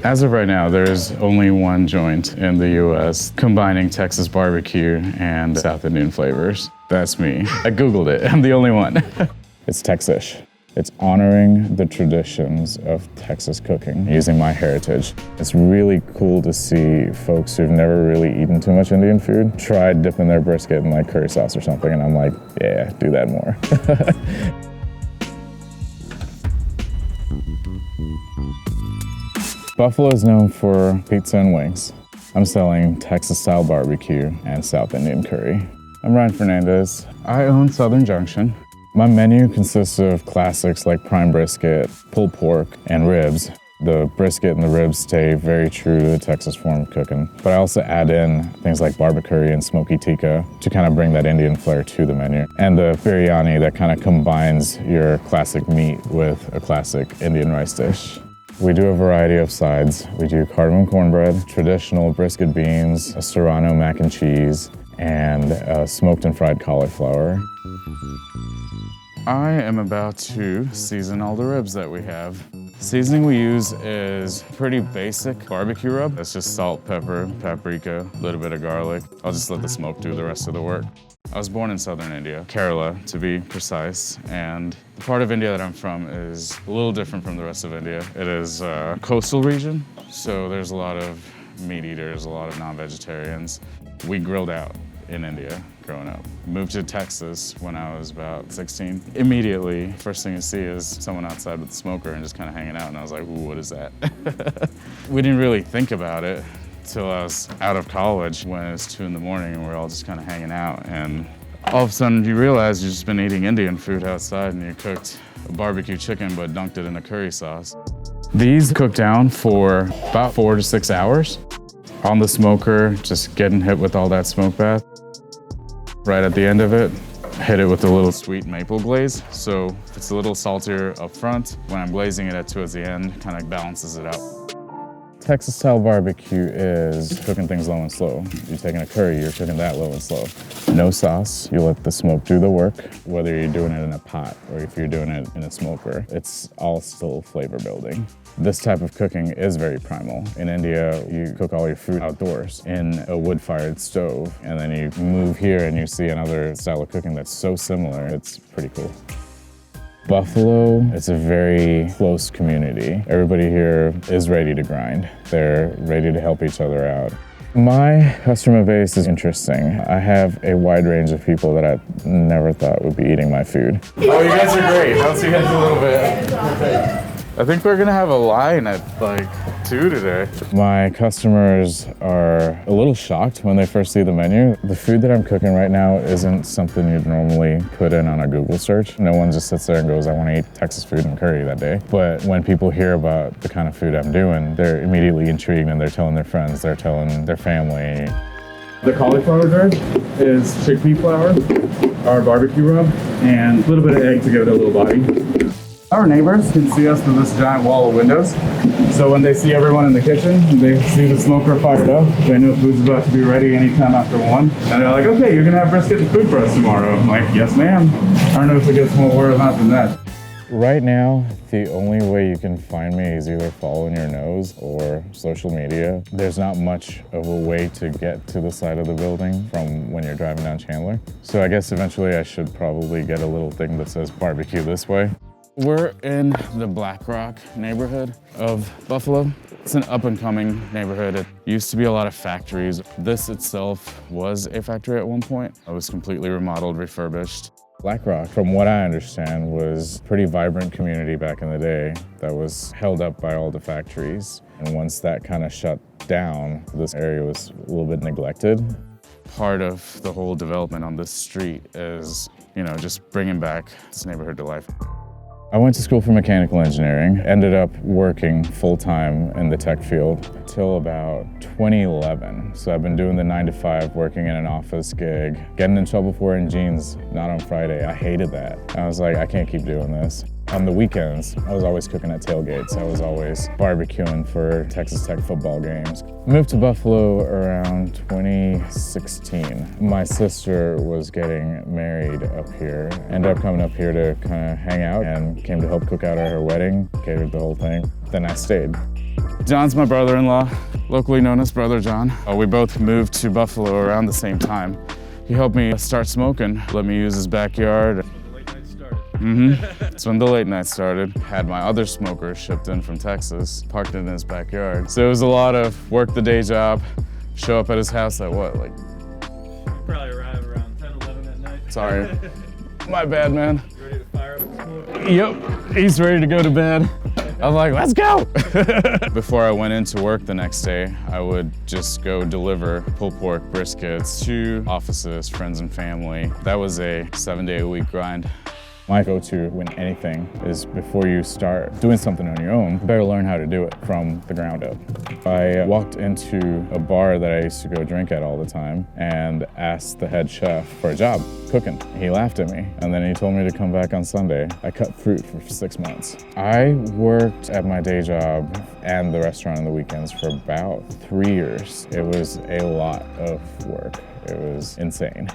As of right now, there's only one joint in the US combining Texas barbecue and South Indian flavors. That's me. I Googled it. I'm the only one. It's Tex-ish. It's honoring the traditions of Texas cooking using my heritage. It's really cool to see folks who've never really eaten too much Indian food try dipping their brisket in like curry sauce or something, and I'm like, yeah, do that more. Buffalo is known for pizza and wings. I'm selling Texas-style barbecue and South Indian curry. I'm Ryan Fernandez. I own Southern Junction. My menu consists of classics like prime brisket, pulled pork, and ribs. The brisket and the ribs stay very true to the Texas form of cooking, but I also add in things like barbecue and smoky tikka to kind of bring that Indian flair to the menu. And the biryani that kind of combines your classic meat with a classic Indian rice dish. We do a variety of sides. We do cardamom cornbread, traditional brisket beans, a serrano mac and cheese, and smoked and fried cauliflower. I am about to season all the ribs that we have. Seasoning we use is pretty basic barbecue rub. It's just salt, pepper, paprika, a little bit of garlic. I'll just let the smoke do the rest of the work. I was born in Southern India, Kerala to be precise, and the part of India that I'm from is a little different from the rest of India. It is a coastal region, so there's a lot of meat eaters, a lot of non-vegetarians. We grilled out in India growing up. Moved to Texas when I was about 16. Immediately, first thing you see is someone outside with a smoker and just kind of hanging out, and I was like, ooh, what is that? We didn't really think about it till I was out of college when it was 2 in the morning and we're all just kind of hanging out, and all of a sudden you realize you've just been eating Indian food outside and you cooked a barbecue chicken but dunked it in a curry sauce. These cook down for about 4 to 6 hours on the smoker, just getting hit with all that smoke bath. Right at the end of it, hit it with a little sweet maple glaze. So it's a little saltier up front. When I'm glazing it towards the end, kind of balances it out. Texas-style barbecue is cooking things low and slow. You're taking a curry, you're cooking that low and slow. No sauce, you let the smoke do the work. Whether you're doing it in a pot or if you're doing it in a smoker, it's all still flavor building. This type of cooking is very primal. In India, you cook all your food outdoors in a wood-fired stove, and then you move here and you see another style of cooking that's so similar. It's pretty cool. Buffalo, it's a very close community. Everybody here is ready to grind. They're ready to help each other out. My customer base is interesting. I have a wide range of people that I never thought would be eating my food. Oh, you guys are great. I'll see you guys in a little bit. I think we're gonna have a line at like 2 today. My customers are a little shocked when they first see the menu. The food that I'm cooking right now isn't something you'd normally put in on a Google search. No one just sits there and goes, I want to eat Texas food and curry that day. But when people hear about the kind of food I'm doing, they're immediately intrigued and they're telling their friends, they're telling their family. The cauliflower dirt is chickpea flour, our barbecue rub, and a little bit of egg to give it a little body. Our neighbors can see us through this giant wall of windows. So when they see everyone in the kitchen, they see the smoker fired up, they know food's about to be ready anytime after 1. And they're like, okay, you're gonna have brisket and food for us tomorrow. I'm like, yes ma'am. I don't know if it gets more word of mouth than that. Right now, the only way you can find me is either following your nose or social media. There's not much of a way to get to the side of the building from when you're driving down Chandler. So I guess eventually I should probably get a little thing that says barbecue this way. We're in the Black Rock neighborhood of Buffalo. It's an up-and-coming neighborhood. It used to be a lot of factories. This itself was a factory at one point. It was completely remodeled, refurbished. Black Rock, from what I understand, was a pretty vibrant community back in the day that was held up by all the factories. And once that kind of shut down, this area was a little bit neglected. Part of the whole development on this street is, just bringing back this neighborhood to life. I went to school for mechanical engineering, ended up working full-time in the tech field till about 2011. So I've been doing the 9 to 5, working in an office gig, getting in trouble for wearing jeans, not on Friday. I hated that. I was like, I can't keep doing this. On the weekends, I was always cooking at tailgates. I was always barbecuing for Texas Tech football games. Moved to Buffalo around 2016. My sister was getting married up here. Ended up coming up here to kind of hang out and came to help cook out at her wedding, catered the whole thing. Then I stayed. John's my brother-in-law, locally known as Brother John. We both moved to Buffalo around the same time. He helped me start smoking, let me use his backyard. That's when the late night started. Had my other smokers shipped in from Texas, parked in his backyard. So it was a lot of work the day job, show up at his house at what, like? Probably arrive around 10, 11 at night. Sorry, my bad, man. Ready to fire up the smoke? Yep, he's ready to go to bed. I'm like, let's go! Before I went into work the next day, I would just go deliver pulled pork briskets to offices, friends and family. That was a 7-day-a-week grind. My go-to when anything is before you start doing something on your own, you better learn how to do it from the ground up. I walked into a bar that I used to go drink at all the time and asked the head chef for a job cooking. He laughed at me and then he told me to come back on Sunday. I cut fruit for 6 months. I worked at my day job and the restaurant on the weekends for about 3 years. It was a lot of work. It was insane.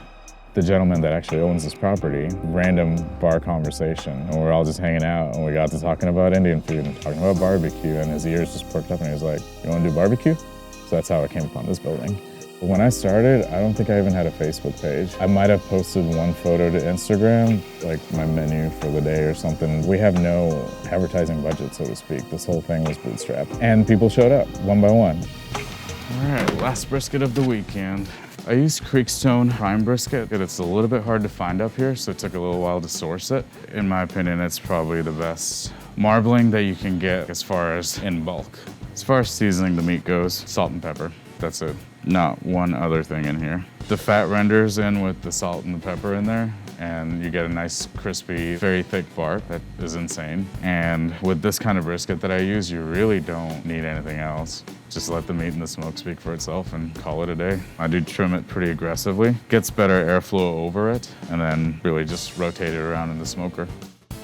The gentleman that actually owns this property, random bar conversation, and we're all just hanging out, and we got to talking about Indian food and talking about barbecue, and his ears just perked up, and he was like, "You want to do barbecue?" So that's how I came upon this building. But when I started, I don't think I even had a Facebook page. I might have posted one photo to Instagram, like my menu for the day or something. We have no advertising budget, so to speak. This whole thing was bootstrapped, and people showed up one by one. All right, last brisket of the weekend. I used Creekstone prime brisket. It's a little bit hard to find up here, so it took a little while to source it. In my opinion, it's probably the best marbling that you can get as far as in bulk. As far as seasoning the meat goes, salt and pepper. That's it. Not one other thing in here. The fat renders in with the salt and the pepper in there, and you get a nice crispy, very thick bark that is insane. And with this kind of brisket that I use, you really don't need anything else. Just let the meat and the smoke speak for itself and call it a day. I do trim it pretty aggressively. Gets better airflow over it, and then really just rotate it around in the smoker.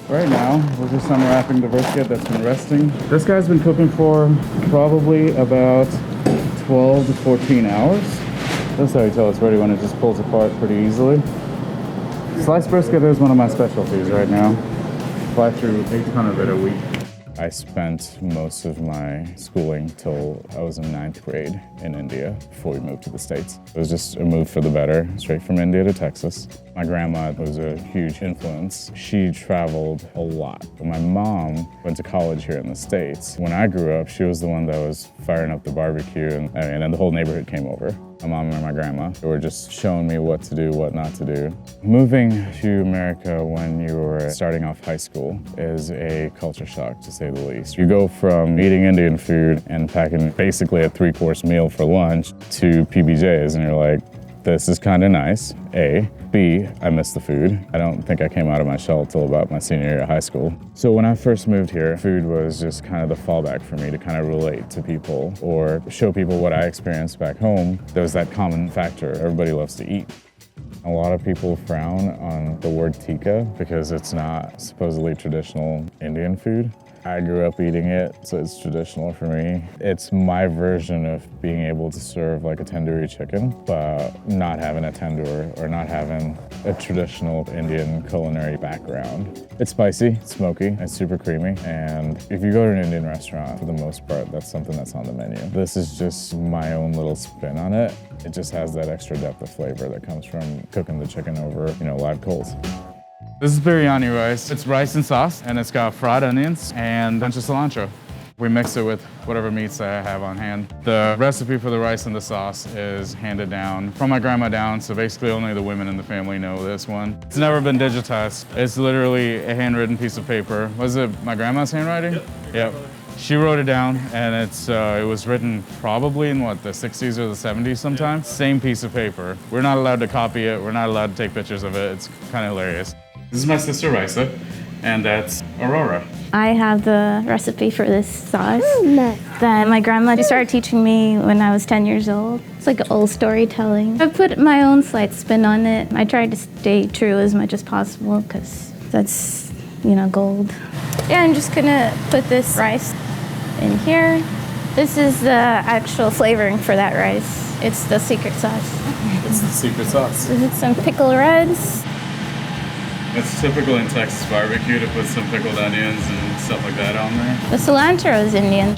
Right now, we're just unwrapping the brisket that's been resting. This guy's been cooking for probably about 12 to 14 hours. That's how you tell it's ready, when it just pulls apart pretty easily. Sliced brisket is one of my specialties right now. Fly through a ton of it a week. I spent most of my schooling till I was in 9th grade in India before we moved to the States. It was just a move for the better, straight from India to Texas. My grandma was a huge influence. She traveled a lot. My mom went to college here in the States. When I grew up, she was the one that was firing up the barbecue, and then the whole neighborhood came over. My mom and my grandma were just showing me what to do, what not to do. Moving to America when you were starting off high school is a culture shock, to say the least. You go from eating Indian food and packing basically a 3-course meal for lunch to PBJs, and you're like, this is kind of nice, A. B, I miss the food. I don't think I came out of my shell till about my senior year of high school. So when I first moved here, food was just kind of the fallback for me to kind of relate to people or show people what I experienced back home. There was that common factor. Everybody loves to eat. A lot of people frown on the word tikka because it's not supposedly traditional Indian food. I grew up eating it, so it's traditional for me. It's my version of being able to serve like a tandoori chicken, but not having a tandoor or not having a traditional Indian culinary background. It's spicy, it's smoky, it's super creamy, and if you go to an Indian restaurant, for the most part, that's something that's on the menu. This is just my own little spin on it. It just has that extra depth of flavor that comes from cooking the chicken over, live coals. This is biryani rice. It's rice and sauce, and it's got fried onions and a bunch of cilantro. We mix it with whatever meats I have on hand. The recipe for the rice and the sauce is handed down from my grandma down, so basically only the women in the family know this one. It's never been digitized. It's literally a handwritten piece of paper. Was it my grandma's handwriting? Yep. She wrote it down, and it was written probably in the 60s or the 70s sometime. Same piece of paper. We're not allowed to copy it. We're not allowed to take pictures of it. It's kind of hilarious. This is my sister Risa, and that's Aurora. I have the recipe for this sauce that my grandma started teaching me when I was 10 years old. It's like old storytelling. I put my own slight spin on it. I tried to stay true as much as possible because that's, gold. Yeah, I'm just gonna put this rice in here. This is the actual flavoring for that rice. It's the secret sauce. It's the secret sauce. This is some pickle reds. It's typical in Texas barbecue to put some pickled onions and stuff like that on there. The cilantro is Indian.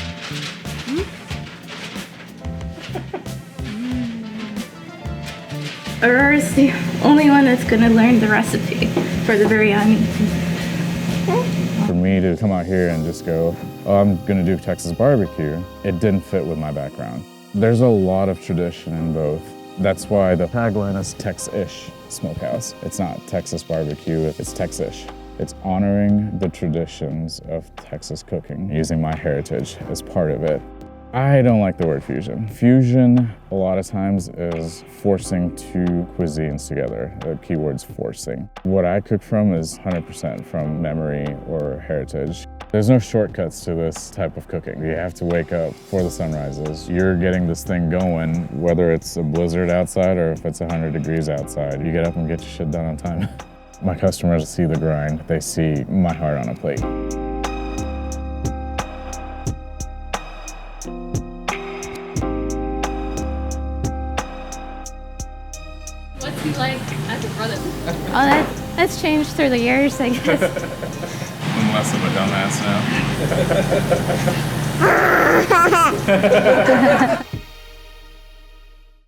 Aurora's the only one that's gonna learn the recipe for the biryani. For me to come out here and just go, oh, I'm gonna do Texas barbecue, it didn't fit with my background. There's a lot of tradition in both. That's why the tagline is Tex-ish smokehouse. It's not Texas barbecue, it's Tex-ish. It's honoring the traditions of Texas cooking, using my heritage as part of it. I don't like the word fusion. Fusion, a lot of times, is forcing two cuisines together. The keyword's forcing. What I cook from is 100% from memory or heritage. There's no shortcuts to this type of cooking. You have to wake up before the sun rises. You're getting this thing going, whether it's a blizzard outside or if it's 100 degrees outside. You get up and get your shit done on time. My customers see the grind. They see my heart on a plate. What's he like as a brother? Oh, that's changed through the years, I guess. I'm less of a dumbass now.